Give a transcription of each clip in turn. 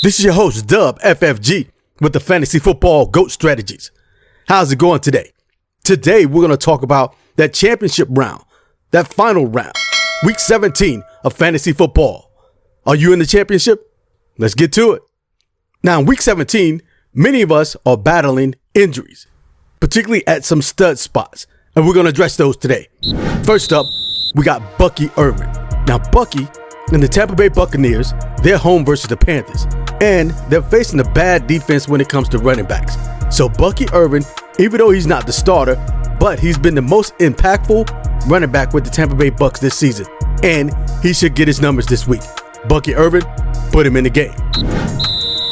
This is your host, Dub FFG, with the Fantasy Football GOAT Strategies. How's it going today? Today, we're going to talk about that championship round, that final round, week 17 of fantasy football. Are you in the championship? Let's get to it. Now, in week 17, many of us are battling injuries, particularly at some stud spots, and we're going to address those today. First up, we got Bucky Irvin. Now, Bucky and the Tampa Bay Buccaneers, they're home versus the Panthers, and they're facing a bad defense when it comes to running backs. So Bucky Irvin, even though he's not the starter, but he's been the most impactful running back with the Tampa Bay Bucs this season, and he should get his numbers this week. Bucky Irvin, put him in the game.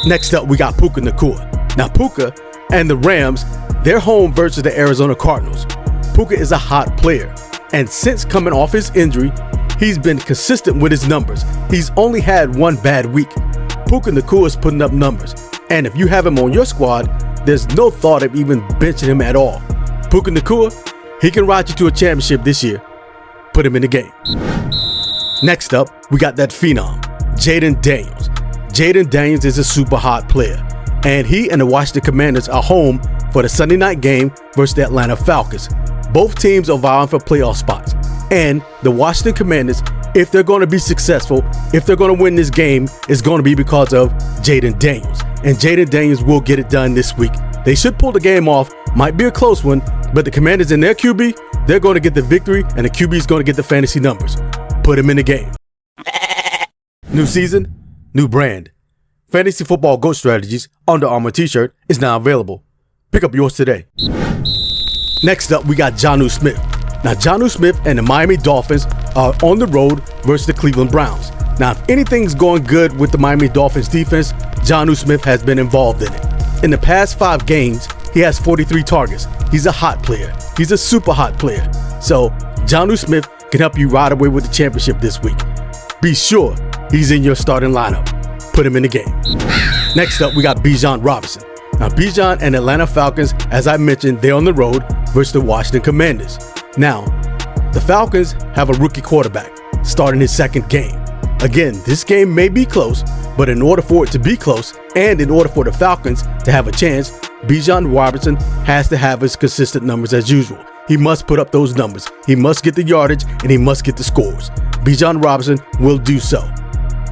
Next up, we got Puka Nacua. Now, Puka and the Rams, they're home versus the Arizona Cardinals. Puka is a hot player, and since coming off his injury, he's been consistent with his numbers. He's only had one bad week. Puka Nacua is putting up numbers, and if you have him on your squad, there's no thought of even benching him at all. Puka Nacua, he can ride you to a championship this year. Put him in the game. Next up, we got that phenom, Jayden Daniels. Jayden Daniels is a super hot player, and he and the Washington Commanders are home for the Sunday night game versus the Atlanta Falcons. Both teams are vying for playoff spots, and the Washington Commanders, if they're going to be successful, if they're going to win this game, it's going to be because of Jayden Daniels. And Jayden Daniels will get it done this week. They should pull the game off. Might be a close one, but the Commanders and their QB, they're going to get the victory, and the QB is going to get the fantasy numbers. Put him in the game. New season, new brand. Fantasy Football GOAT Strategies Under Armour t-shirt is now available. Pick up yours today. Next up, we got Jonnu Smith. Now, Jonnu Smith and the Miami Dolphins are on the road versus the Cleveland Browns. Now, if anything's going good with the Miami Dolphins defense, Jonnu Smith has been involved in it. In the past 5 games, he has 43 targets. He's a hot player. He's a super hot player. So, Jonnu Smith can help you ride away with the championship this week. Be sure he's in your starting lineup. Put him in the game. Next up, we got Bijan Robinson. Now, Bijan and Atlanta Falcons, as I mentioned, they're on the road versus the Washington Commanders. Now, the Falcons have a rookie quarterback starting his second game. Again, this game may be close, but in order for it to be close and in order for the Falcons to have a chance, Bijan Robinson has to have his consistent numbers as usual. He must put up those numbers. He must get the yardage and he must get the scores. Bijan Robinson will do so.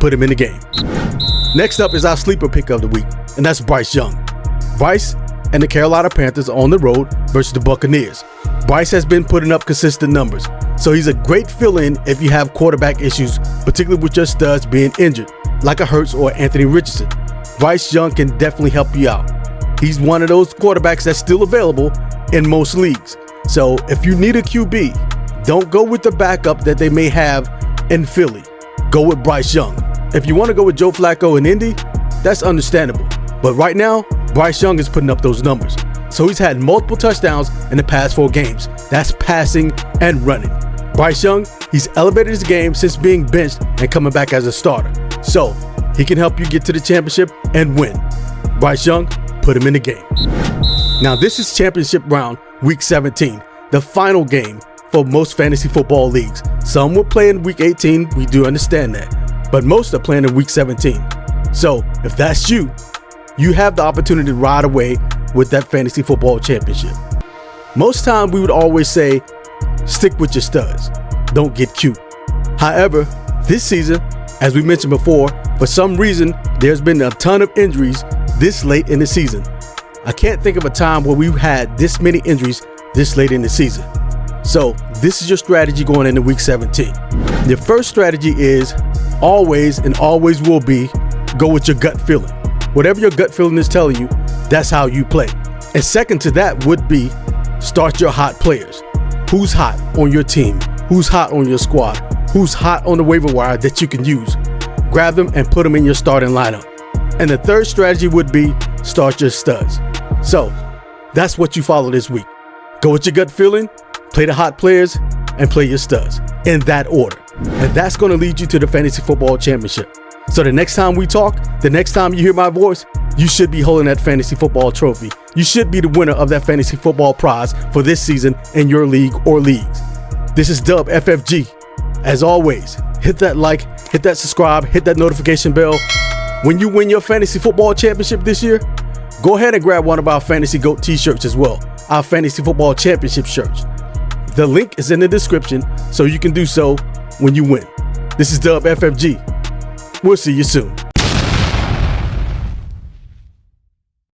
Put him in the game. Next up is our sleeper pick of the week, and that's Bryce Young. Bryce and the Carolina Panthers are on the road versus the Buccaneers. Bryce has been putting up consistent numbers, so he's a great fill-in if you have quarterback issues, particularly with your studs being injured, like a Hurts or Anthony Richardson. Bryce Young can definitely help you out. He's one of those quarterbacks that's still available in most leagues. So if you need a QB, don't go with the backup that they may have in Philly. Go with Bryce Young. If you want to go with Joe Flacco in Indy, that's understandable. But right now, Bryce Young is putting up those numbers. So he's had multiple touchdowns in the past 4 games. That's passing and running. Bryce Young, he's elevated his game since being benched and coming back as a starter. So he can help you get to the championship and win. Bryce Young, put him in the game. Now this is championship round, week 17, the final game for most fantasy football leagues. Some will play in week 18, we do understand that, but most are playing in week 17. So if that's you, you have the opportunity to ride away with that fantasy football championship. Most time we would always say, stick with your studs, don't get cute. However, this season, as we mentioned before, for some reason, there's been a ton of injuries this late in the season. I can't think of a time where we've had this many injuries this late in the season. So this is your strategy going into week 17. Your first strategy is always and always will be, go with your gut feeling. Whatever your gut feeling is telling you, that's how you play. And second to that would be, start your hot players. Who's hot on your team? Who's hot on your squad? Who's hot on the waiver wire that you can use? Grab them and put them in your starting lineup. And the third strategy would be, start your studs. So that's what you follow this week. Go with your gut feeling, play the hot players, and play your studs in that order. And that's going to lead you to the Fantasy Football Championship. So the next time we talk, the next time you hear my voice, you should be holding that fantasy football trophy. You should be the winner of that fantasy football prize for this season in your league or leagues. This is Dub FFG. As always, hit that like, hit that subscribe, hit that notification bell. When you win your fantasy football championship this year, go ahead and grab one of our Fantasy GOAT t-shirts as well, our Fantasy Football Championship shirts. The link is in the description, so you can do so when you win. This is Dub FFG. We'll see you soon.